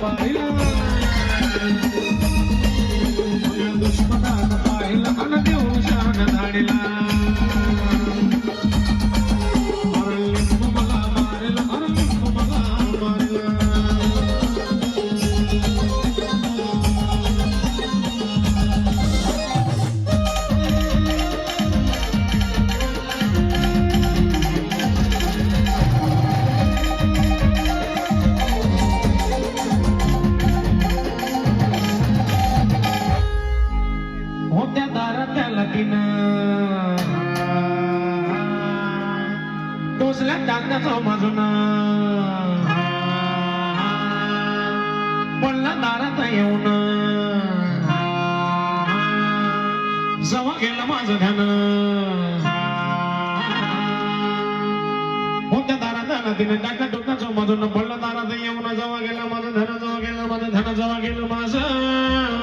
वारीला दुश्मनानं पाहिलं मन देऊन शान धाडीला होत्या दारात लगीनं टोचल्या टाकण्याचं माझून पडला दारात येऊन जवा गेलं माझं ध्यान होत्या दारात तिने टाकल्या टोकण्याचं माझून पडला दारात येऊन जवा गेलं माझं ध्यान जवा गेलं माझं ध्यान जवा गेलं माझं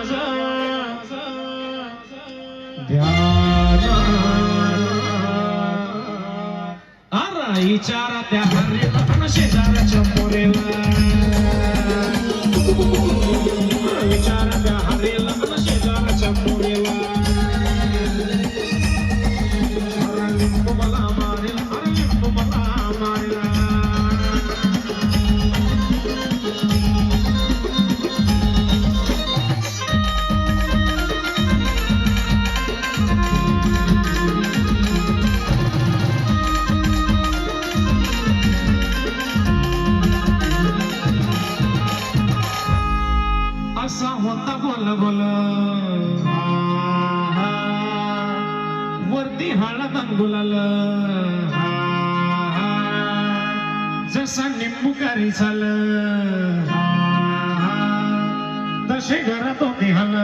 विचारा त्या हरेला शेजाऱ्याच्या मोरेला विचारा त्या हरेला शेजाऱ्याच्या मोरेला लिंबू मला मारेल लिंबू मला मारेला असा होता बोल बोल वरती हळद गुलाल जसा निंबुकारी झाल तसे घरात होती हल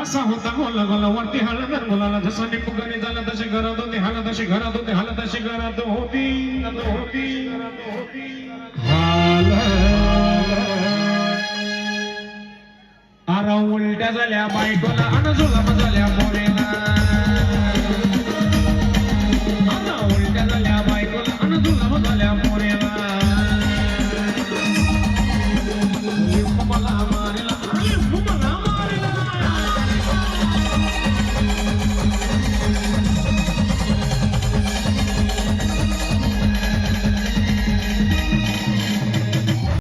असा होता बोल बोल वरती हळद गुलाल जसा निंबुकारी झाला तसे घरात होती हल तसे घरात होते हल तसे घरात होती आरा उलट्या झाल्या बायकोला अन जुलाम झाल्या मोरेला आरा उलट्या झाल्या बायकोला अन जुलाम झाल्या